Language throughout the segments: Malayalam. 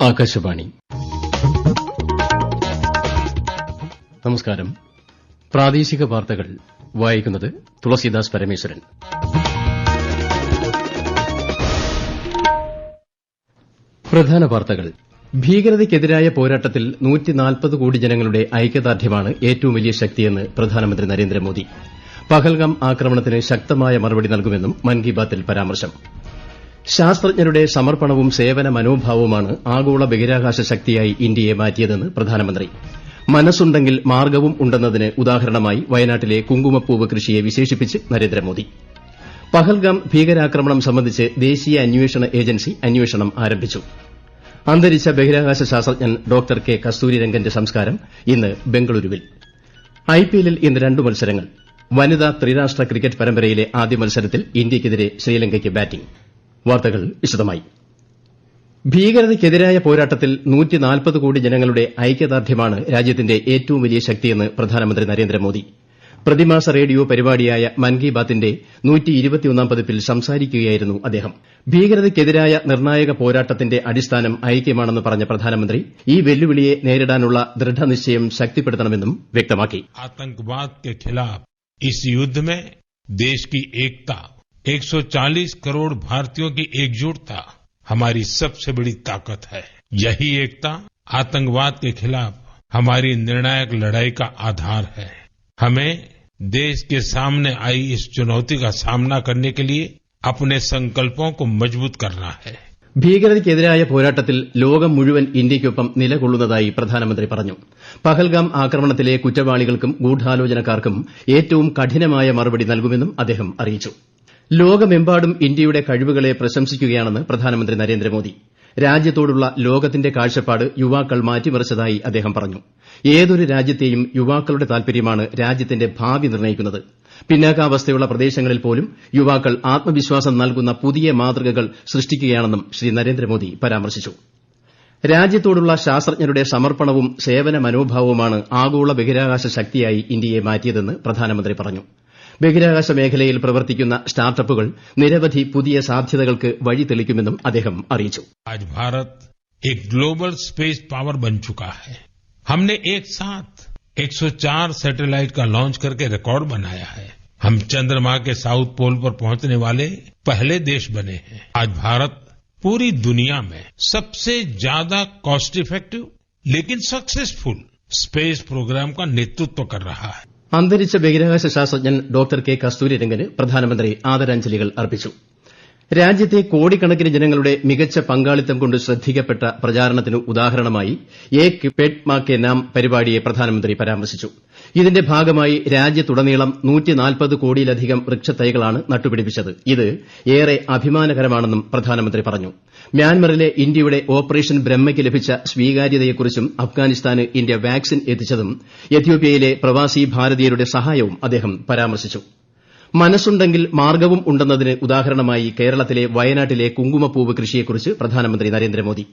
ആകാശവാണി. നമസ്കാരം. പ്രാദേശിക വാർത്തകൾ വായിക്കുന്നത് തുളസീദാസ് പരമേശ്വരൻ. പ്രധാന വാർത്തകൾ. ഭീകരതയ്ക്കെതിരായ പോരാട്ടത്തിൽ 140 കോടി ജനങ്ങളുടെ ഐക്യദാർഢ്യമാണ് ഏറ്റവും വലിയ ശക്തിയെന്ന് പ്രധാനമന്ത്രി നരേന്ദ്രമോദി. പഹൽഗാം ആക്രമണത്തിന് ശക്തമായ മറുപടി നൽകുമെന്നും മൻ കി ബാത്തിൽ പരാമർശം. ശാസ്ത്രജ്ഞരുടെ സമർപ്പണവും സേവന മനോഭാവവുമാണ് ആഗോള ബഹിരാകാശ ശക്തിയായി ഇന്ത്യയെ മാറ്റിയതെന്ന് പ്രധാനമന്ത്രി. മനസ്സുണ്ടെങ്കിൽ മാർഗ്ഗവും ഉണ്ടെന്നതിന് ഉദാഹരണമായി വയനാട്ടിലെ കുങ്കുമപ്പൂവ് കൃഷിയെ വിശേഷിപ്പിച്ച് നരേന്ദ്രമോദി. പഹൽഗാം ഭീകരാക്രമണം സംബന്ധിച്ച് ദേശീയ അന്വേഷണ ഏജൻസി അന്വേഷണം ആരംഭിച്ചു. അന്തരിച്ച ബഹിരാകാശ ശാസ്ത്രജ്ഞൻ ഡോക്ടർ കെ കസ്തൂരിരംഗന്റെ സംസ്കാരം ഇന്ന് ബംഗളൂരുവിൽ. ഐപിഎല്ലിൽ ഇന്ന് 2 മത്സരങ്ങൾ. വനിതാ ത്രിരാഷ്ട്ര ക്രിക്കറ്റ് പരമ്പരയിലെ ആദ്യ മത്സരത്തിൽ ഇന്ത്യയ്ക്കെതിരെ ശ്രീലങ്കയ്ക്ക് ബാറ്റിംഗ്. വാർത്തകൾ വിശദമായി. ഭീകരതയ്ക്കെതിരായ പോരാട്ടത്തിൽ 140 കോടി ജനങ്ങളുടെ ഐക്യദാർഢ്യമാണ് രാജ്യത്തിന്റെ ഏറ്റവും വലിയ ശക്തിയെന്ന് പ്രധാനമന്ത്രി നരേന്ദ്രമോദി. പ്രതിമാസ റേഡിയോ പരിപാടിയായ മൻ കി ബാത്തിന്റെ 121ാം പതിപ്പിൽ സംസാരിക്കുകയായിരുന്നു അദ്ദേഹം. ഭീകരതയ്ക്കെതിരായ നിർണായക പോരാട്ടത്തിന്റെ അടിസ്ഥാനം ഐക്യമാണെന്ന് പറഞ്ഞ പ്രധാനമന്ത്രി ഈ വെല്ലുവിളിയെ നേരിടാനുള്ള ദൃഢനിശ്ചയം ശക്തിപ്പെടുത്തണമെന്നും വ്യക്തമാക്കി. आतंकवाद के खिलाफ इस युद्ध में देश की एकता, 140 करोड़ भारतीयों की एकजुटता हमारी सबसे बड़ी ताकत है. यही एकता आतंकवाद के खिलाफ हमारी निर्णायक लड़ाई का आधार है. हमें देश के सामने आई इस चुनौती का सामना करने के लिए अपने संकल्पों को मजबूत करना है. ഭീകരതയ്ക്കെതിരായ പോരാട്ടത്തിൽ ലോകം മുഴുവൻ ഇന്ത്യയ്ക്കൊപ്പം നിലകൊള്ളുന്നതായി പ്രധാനമന്ത്രി പറഞ്ഞു. പഹൽഗാം ആക്രമണത്തിലെ കുറ്റവാളികൾക്കും ഗൂഢാലോചനക്കാർക്കും ഏറ്റവും കഠിനമായ മറുപടി നൽകുമെന്നും അദ്ദേഹം അറിയിച്ചു. ലോകമെമ്പാടും ഇന്ത്യയുടെ കഴിവുകളെ പ്രശംസിക്കുകയാണെന്ന് പ്രധാനമന്ത്രി നരേന്ദ്രമോദി. രാജ്യത്തോടുള്ള ലോകത്തിന്റെ കാഴ്ചപ്പാട് യുവാക്കൾ മാറ്റിമറിച്ചതായി അദ്ദേഹം പറഞ്ഞു. ഏതൊരു രാജ്യത്തെയും യുവാക്കളുടെ താൽപര്യമാണ് രാജ്യത്തിന്റെ ഭാവി നിർണ്ണയിക്കുന്നത്. പിന്നാക്കാവസ്ഥയുള്ള പ്രദേശങ്ങളിൽ പോലും യുവാക്കൾ ആത്മവിശ്വാസം നൽകുന്ന പുതിയ മാതൃകകൾ സൃഷ്ടിക്കുകയാണെന്നും ശ്രീ നരേന്ദ്രമോദി പരാമർശിച്ചു. രാജ്യത്തോടുള്ള ശാസ്ത്രജ്ഞരുടെ സമർപ്പണവും സേവന മനോഭാവവുമാണ് ആഗോള ബഹിരാകാശ ശക്തിയായി ഇന്ത്യയെ മാറ്റിയതെന്ന് പ്രധാനമന്ത്രി പറഞ്ഞു. ബഹിരാകാശ മേഖലയിൽ പ്രവർത്തിക്കുന്ന സ്റ്റാർട്ടപ്പുകൾ നിരവധി പുതിയ സാധ്യതകൾക്ക് വഴി തെളിക്കുമെന്നും അദ്ദേഹം അറിയിച്ചു. आज भारत एक ग्लोबल स्पेस पावर बन चुका है. हमने एक साथ 104 सैटेलाइट का लॉन्च करके रिकॉर्ड बनाया है. हम चंद्रमा के साउथ पोल पर पहुंचने वाले पहले देश बने हैं. आज भारत पूरी दुनिया में सबसे ज्यादा कॉस्ट इफेक्टिव लेकिन सक्सेसफुल स्पेस प्रोग्राम का नेतृत्व कर रहा है. അന്തരിച്ച ബഹിരാകാശ ശാസ്ത്രജ്ഞൻ ഡോക്ടർ കെ കസ്തൂരിരംഗന് പ്രധാനമന്ത്രി ആദരാഞ്ജലികൾ അർപ്പിച്ചു. രാജ്യത്തെ കോടിക്കണക്കിന് ജനങ്ങളുടെ മികച്ച പങ്കാളിത്തം കൊണ്ട് ശ്രദ്ധിക്കപ്പെട്ട പ്രചാരണത്തിന് ഉദാഹരണമായി ഏക് പേഡ് മാ കെ നാം പരിപാടിയെ പ്രധാനമന്ത്രി പരാമർശിച്ചു. ഇതിന്റെ ഭാഗമായി രാജ്യത്തുടനീളം 140 കോടിയിലധികം വൃക്ഷത്തൈകളാണ് നട്ടുപിടിപ്പിച്ചത്. ഇത് ഏറെ അഭിമാനകരമാണെന്നും പ്രധാനമന്ത്രി പറഞ്ഞു. മ്യാൻമറിലെ ഇന്ത്യയുടെ ഓപ്പറേഷൻ ബ്രഹ്മയ്ക്ക് ലഭിച്ച സ്വീകാര്യതയെക്കുറിച്ചും അഫ്ഗാനിസ്ഥാന് ഇന്ത്യ വാക്സിൻ എത്തിച്ചതും എത്യോപ്യയിലെ പ്രവാസി ഭാരതീയരുടെ സഹായവും അദ്ദേഹം പരാമർശിച്ചു. മനസ്സുണ്ടെങ്കിൽ മാർഗ്ഗവും ഉണ്ടെന്നതിന് ഉദാഹരണമായി കേരളത്തിലെ വയനാട്ടിലെ കുങ്കുമപ്പൂവ് കൃഷിയെക്കുറിച്ച് പ്രധാനമന്ത്രി നരേന്ദ്രമോദി.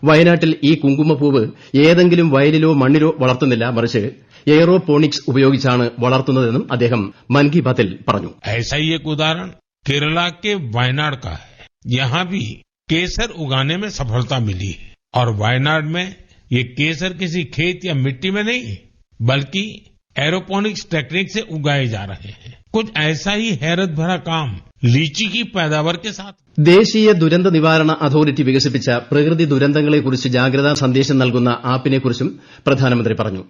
വയനാട്ടിൽ ഈ കുങ്കുമപ്പൂവ് ഏതെങ്കിലും വയലിലോ മണ്ണിലോ വളർത്തുന്നില്ല, മറിച്ച് എയറോപോണിക്സ് ഉപയോഗിച്ചാണ് വളർത്തുന്നതെന്നും അദ്ദേഹം മൻ കി ബാത്തിൽ പറഞ്ഞു. ऐसा ही एक उदाहरण केरला के वायनाड का है. यहाँ भी केसर उगाने में सफलता मिली है और वायनाड में ये केसर किसी खेत या मिट्टी में नहीं बल्कि एरोपोनिक्स टेक्निक से उगाए जा रहे हैं. कुछ ऐसा ही हैरत भरा काम लीची की पैदावार के साथ. ദേശീയ ദുരന്ത നിവാരണ അതോറിറ്റി വികസിപ്പിച്ച പ്രകൃതി ദുരന്തങ്ങളെക്കുറിച്ച് ജാഗ്രതാ സന്ദേശം നൽകുന്ന ആപ്പിനെക്കുറിച്ചും പ്രധാനമന്ത്രി പറഞ്ഞു.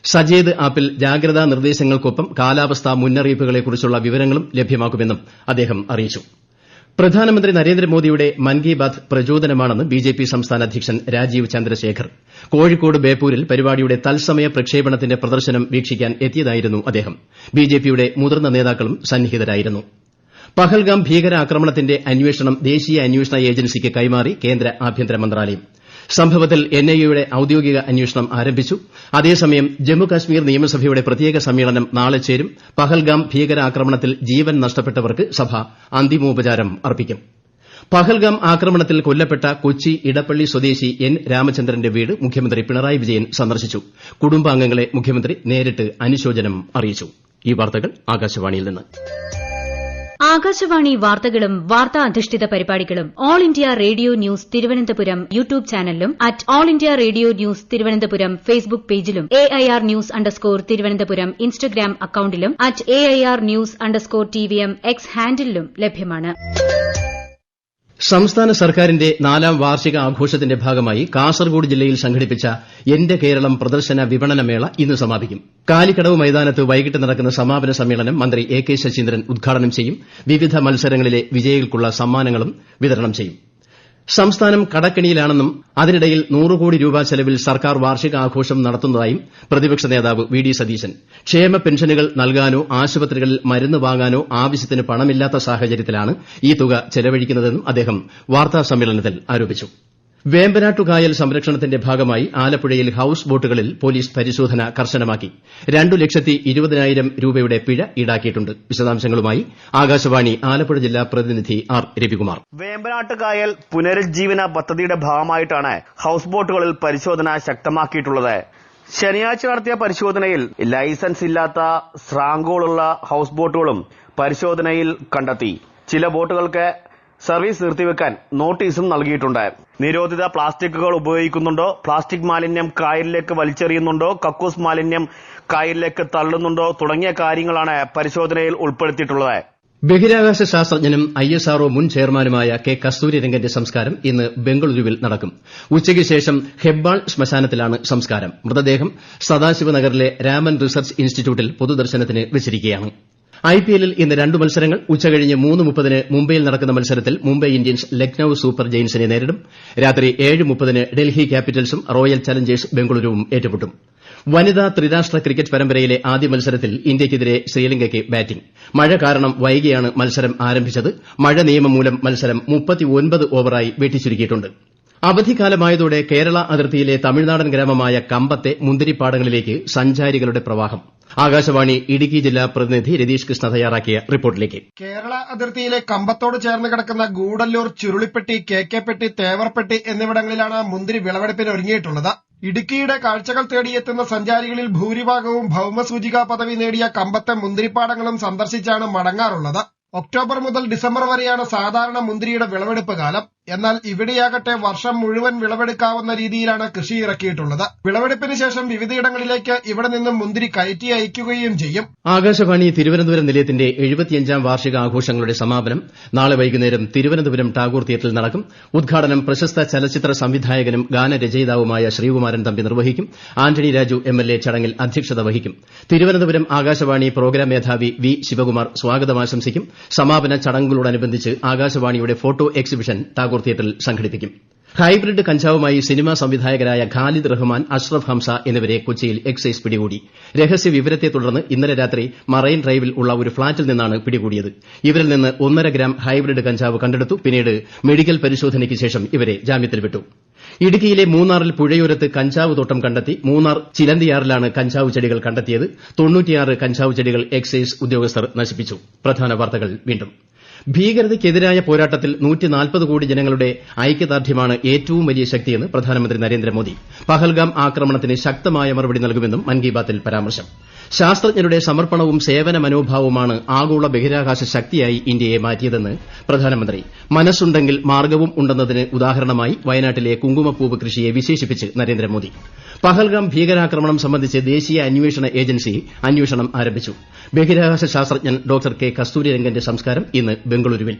സജേത് ആപ്പിൽ ജാഗ്രതാ നിർദ്ദേശങ്ങൾക്കൊപ്പം കാലാവസ്ഥാ മുന്നറിയിപ്പുകളെക്കുറിച്ചുള്ള വിവരങ്ങളും ലഭ്യമാക്കുമെന്നും അദ്ദേഹം അറിയിച്ചു. പ്രധാനമന്ത്രി നരേന്ദ്രമോദിയുടെ മൻ കി ബാത് പ്രചോദനമാണെന്ന് ബിജെപി സംസ്ഥാന അധ്യക്ഷൻ രാജീവ് ചന്ദ്രശേഖർ. കോഴിക്കോട് ബേപ്പൂരിൽ പരിപാടിയുടെ തത്സമയ പ്രക്ഷേപണത്തിന്റെ പ്രദർശനം വീക്ഷിക്കാൻ എത്തിയതായിരുന്നു അദ്ദേഹം. ബിജെപിയുടെ മുതിർന്ന നേതാക്കളും സന്നിഹിതരായിരുന്നു. പഹൽഗാം ഭീകരാക്രമണത്തിന്റെ അന്വേഷണം ദേശീയ അന്വേഷണ ഏജൻസിക്ക് കൈമാറി കേന്ദ്ര ആഭ്യന്തര മന്ത്രാലയം. സംഭവത്തിൽ എൻഐഎയുടെ ഔദ്യോഗിക അന്വേഷണം ആരംഭിച്ചു. അതേസമയം ജമ്മുകാശ്മീർ നിയമസഭയുടെ പ്രത്യേക സമ്മേളനം നാളെ ചേരും. പഹൽഗാം ഭീകരാക്രമണത്തിൽ ജീവൻ നഷ്ടപ്പെട്ടവർക്ക് സഭ അന്തിമോപചാരം അർപ്പിക്കും. പഹൽഗാം ആക്രമണത്തിൽ കൊല്ലപ്പെട്ട കൊച്ചി ഇടപ്പള്ളി സ്വദേശി എൻ രാമചന്ദ്രന്റെ വീട് മുഖ്യമന്ത്രി പിണറായി വിജയൻ സന്ദർശിച്ചു. കുടുംബാംഗങ്ങളെ മുഖ്യമന്ത്രി നേരിട്ട് അനുശോചനം അറിയിച്ചു. ഈ വാർത്തകൾ ആകാശവാണിയിൽ നിന്ന്. ആകാശവാണി വാർത്തകളും വാർത്താ അധിഷ്ഠിത പരിപാടികളും all India radio news Thiruvananthapuram YouTube ചാനലിലും at all India radio news Thiruvananthapuram Facebook പേജിലും AIR ന്യൂസ് _ ഇൻസ്റ്റഗ്രാം അക്കൌണ്ടിലും at AIR news _ TVM X ഹാൻഡിലും ലഭ്യമാണ്. സംസ്ഥാന സർക്കാരിന്റെ 4ാം വാർഷിക ആഘോഷത്തിന്റെ ഭാഗമായി കാസർഗോഡ് ജില്ലയിൽ സംഘടിപ്പിച്ച എന്റെ കേരളം പ്രദർശന വിപണന മേള ഇന്ന് സമാപിക്കും. കാലിക്കടവ് മൈതാനത്ത് വൈകിട്ട് നടക്കുന്ന സമാപന സമ്മേളനം മന്ത്രി AK ശശീന്ദ്രൻ ഉദ്ഘാടനം ചെയ്യും. വിവിധ മത്സരങ്ങളിലെ വിജയികൾക്കുള്ള സമ്മാനങ്ങളും വിതരണം ചെയ്യും. സംസ്ഥാനം കടക്കെണിയിലാണെന്നും അതിനിടയിൽ 100 കോടി രൂപ ചെലവിൽ സർക്കാർ വാർഷികാഘോഷം നടത്തുന്നതായും പ്രതിപക്ഷ നേതാവ് VD സതീശൻ. ക്ഷേമ പെൻഷനുകൾ നൽകാനോ ആശുപത്രികളിൽ മരുന്ന് വാങ്ങാനോ ആവശ്യത്തിന് പണമില്ലാത്ത സാഹചര്യത്തിലാണ് ഈ തുക ചെലവഴിക്കുന്നതെന്നും അദ്ദേഹം വാർത്താസമ്മേളനത്തിൽ ആരോപിച്ചു. വേമ്പനാട്ടുകായൽ സംരക്ഷണത്തിന്റെ ഭാഗമായി ആലപ്പുഴയിൽ ഹൌസ് ബോട്ടുകളിൽ പോലീസ് പരിശോധന കർശനമാക്കി. 2,20,000 രൂപയുടെ പിഴ ഈടാക്കിയിട്ടുണ്ട്. വിശദാംശങ്ങളുമായി ആകാശവാണി ആലപ്പുഴ ജില്ലാ പ്രതിനിധി R. രവികുമാർ. വേമ്പനാട്ടുകായൽ പുനരുജ്ജീവന പദ്ധതിയുടെ ഭാഗമായിട്ടാണ് ഹൌസ് ബോട്ടുകളിൽ പരിശോധന ശക്തമാക്കിയിട്ടുള്ളത്. ശനിയാഴ്ച നടത്തിയ പരിശോധനയിൽ ലൈസൻസ് ഇല്ലാത്ത സ്രാങ്കോളുള്ള ഹൌസ് ബോട്ടുകളും പരിശോധനയിൽ കണ്ടെത്തി. ചില ബോട്ടുകൾക്ക് സർവീസ് നിർത്തിവെക്കാൻ നോട്ടീസും നൽകിയിട്ടുണ്ട്. നിരോധിത പ്ലാസ്റ്റിക്കുകൾ ഉപയോഗിക്കുന്നുണ്ടോ, പ്ലാസ്റ്റിക് മാലിന്യം കായലിലേക്ക് വലിച്ചെറിയുന്നുണ്ടോ, കക്കൂസ് മാലിന്യം കായലിലേക്ക് തള്ളുന്നുണ്ടോ തുടങ്ങിയ കാര്യങ്ങളാണ് പരിശോധനയിൽ ഉൾപ്പെടുത്തിയിട്ടുള്ളത്. ബഹിരാകാശ ശാസ്ത്രജ്ഞനും ISRO മുൻ ചെയർമാനുമായ K. കസ്തൂരിരംഗന്റെ സംസ്കാരം ഇന്ന് ബംഗളൂരുവിൽ നടക്കും. ഉച്ചയ്ക്ക് ശേഷം ഹെബ്ബാൾ ശ്മശാനത്തിലാണ് സംസ്കാരം. മൃതദേഹം സദാശിവനഗറിലെ രാമൻ റിസർച്ച് ഇൻസ്റ്റിറ്റ്യൂട്ടിൽ പൊതുദർശനത്തിന് വെച്ചിരിക്കുകയാണ്. IPLൽ ഇന്ന് 2 മത്സരങ്ങൾ. ഉച്ചകഴിഞ്ഞ് 3:30 മുംബൈയിൽ നടക്കുന്ന മത്സരത്തിൽ മുംബൈ ഇന്ത്യൻസ് ലക്നൌ സൂപ്പർ ജയന്റ്സിനെ നേരിടും. രാത്രി 7:30 ഡൽഹി ക്യാപിറ്റൽസും റോയൽ ചലഞ്ചേഴ്സ് ബംഗളൂരുവും ഏറ്റുമുട്ടും. വനിതാ ത്രിരാഷ്ട്ര ക്രിക്കറ്റ് പരമ്പരയിലെ ആദ്യ മത്സരത്തിൽ ഇന്ത്യയ്ക്കെതിരെ ശ്രീലങ്കയ്ക്ക് ബാറ്റിംഗ്. മഴ കാരണം വൈകിയാണ് മത്സരം ആരംഭിച്ചത്. മഴ നിയമം മൂലം മത്സരം 39 ഓവറായി വെട്ടിച്ചുരുക്കിയിട്ടുണ്ട്. അവധിക്കാലമായതോടെ കേരള അതിർത്തിയിലെ തമിഴ്നാടൻ ഗ്രാമമായ കമ്പത്തെ മുന്തിരിപ്പാടങ്ങളിലേക്ക് സഞ്ചാരികളുടെ പ്രവാഹം. ആകാശവാണി ഇടുക്കി ജില്ലാ പ്രതിനിധി രതീഷ് കൃഷ്ണ തയ്യാറാക്കിയ റിപ്പോർട്ടിലേക്ക്. കേരള അതിർത്തിയിലെ കമ്പത്തോട് ചേർന്ന് കിടക്കുന്ന ഗൂഡല്ലൂർ, ചുരുളിപ്പെട്ടി, KK-പെട്ടി, തേവർപ്പെട്ടി എന്നിവിടങ്ങളിലാണ് മുന്തിരി വിളവെടുപ്പിന് ഒരുങ്ങിയിട്ടുള്ളത്. ഇടുക്കിയുടെ കാഴ്ചകൾ തേടിയെത്തുന്ന സഞ്ചാരികളിൽ ഭൂരിഭാഗവും ഭൌമസൂചികാ പദവി നേടിയ കമ്പത്തെ മുന്തിരിപ്പാടങ്ങളും സന്ദർശിച്ചാണ് മടങ്ങാറുള്ളത്. ഒക്ടോബർ മുതൽ ഡിസംബർ വരെയാണ് സാധാരണ മുന്തിരിയുടെ വിളവെടുപ്പ് കാലം. എന്നാൽ ഇവിടെയാകട്ടെ വർഷം മുഴുവൻ വിളവെടുക്കാവുന്ന രീതിയിലാണ് കൃഷി ഇറക്കിയിട്ടുള്ളത്. വിളവെടുപ്പിന് ശേഷം വിവിധയിടങ്ങളിലേക്ക് ഇവിടെ നിന്നും മുന്തിരി കയറ്റി അയക്കുകയും ചെയ്യും. ആകാശവാണി തിരുവനന്തപുരം നിലയത്തിന്റെ 75ാം വാർഷിക ആഘോഷങ്ങളുടെ സമാപനം നാളെ വൈകുന്നേരം തിരുവനന്തപുരം ടാഗോർ തിയേറ്ററിൽ നടക്കും. ഉദ്ഘാടനം പ്രശസ്ത ചലച്ചിത്ര സംവിധായകനും ഗാനരചയിതാവുമായ ശ്രീകുമാരൻ തമ്പി നിർവഹിക്കും. ആന്റണി രാജു MLA ചടങ്ങിൽ അധ്യക്ഷത വഹിക്കും. തിരുവനന്തപുരം ആകാശവാണി പ്രോഗ്രാം മേധാവി V. ശിവകുമാർ സ്വാഗതം ആശംസിക്കും. സമാപന ചടങ്ങുകളോടനുബന്ധിച്ച് ആകാശവാണിയുടെ ഫോട്ടോ എക്സിബിഷൻ ടാഗോർ തിയേറ്ററിൽ സംഘടിപ്പിക്കും. ഹൈബ്രിഡ് കഞ്ചാവുമായി സിനിമാ സംവിധായകരായ ഖാലിദ് റഹ്മാൻ, അഷ്റഫ് ഹംസ എന്നിവരെ കൊച്ചിയിൽ എക്സൈസ് പിടികൂടി. രഹസ്യ വിവരത്തെ തുടർന്ന് ഇന്നലെ രാത്രി മറൈൻ ഡ്രൈവിൽ ഉള്ള ഒരു ഫ്ളാറ്റിൽ നിന്നാണ് പിടികൂടിയത്. ഇവരിൽ നിന്ന് 1.5 ഗ്രാം ഹൈബ്രിഡ് കഞ്ചാവ് കണ്ടെടുത്തു. പിന്നീട് മെഡിക്കൽ പരിശോധനയ്ക്ക് ശേഷം ഇവരെ ജാമ്യത്തിൽ വിട്ടു. ഇടുക്കിയിലെ മൂന്നാറിൽ പുഴയോരത്ത് കഞ്ചാവ് തോട്ടം കണ്ടെത്തി. മൂന്നാർ ചിലന്തിയാറിലാണ് കഞ്ചാവ് ചെടികൾ കണ്ടെത്തിയത്. 96 കഞ്ചാവ് ചെടികൾ എക്സൈസ് ഉദ്യോഗസ്ഥർ നശിപ്പിച്ചു. പ്രധാന വാർത്തകൾ വീണ്ടും. ഭീകരതയ്ക്കെതിരായ പോരാട്ടത്തിൽ 140 കോടി ജനങ്ങളുടെ ഐക്യദാർഢ്യമാണ് ഏറ്റവും വലിയ ശക്തിയെന്ന് പ്രധാനമന്ത്രി നരേന്ദ്രമോദി. പഹൽഗാം ആക്രമണത്തിന് ശക്തമായ മറുപടി നൽകുമെന്നും മൻ കി ബാത്തിൽ പരാമർശം. ശാസ്ത്രജ്ഞരുടെ സമർപ്പണവും സേവന മനോഭാവവുമാണ് ആഗോള ബഹിരാകാശ ശക്തിയായി ഇന്ത്യയെ മാറ്റിയതെന്ന് പ്രധാനമന്ത്രി. മനസ്സുണ്ടെങ്കിൽ മാർഗ്ഗവും ഉണ്ടെന്നതിന് ഉദാഹരണമായി വയനാട്ടിലെ കുങ്കുമപ്പൂവ് കൃഷിയെ വിശേഷിപ്പിച്ച് നരേന്ദ്രമോദി. പഹൽഗാം ഭീകരാക്രമണം സംബന്ധിച്ച് ദേശീയ അന്വേഷണ ഏജൻസി അന്വേഷണം ആരംഭിച്ചു. ബഹിരാകാശ ശാസ്ത്രജ്ഞൻ ഡോക്ടർ K. കസ്തൂരിരംഗന്റെ സംസ്കാരം ഇന്ന് ബംഗളൂരുവിൽ.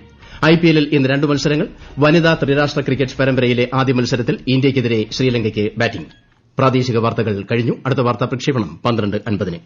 IPLൽ ഇന്ന് 2 മത്സരങ്ങൾ. വനിതാ ത്രിരാഷ്ട്ര ക്രിക്കറ്റ് പരമ്പരയിലെ ആദ്യ മത്സരത്തിൽ ഇന്ത്യയ്ക്കെതിരെ ശ്രീലങ്കയ്ക്ക് ബാറ്റിംഗ്. പ്രാദേശിക വാർത്തകൾ കഴിഞ്ഞു. അടുത്ത വാർത്താ പ്രക്ഷേപണം 12:50.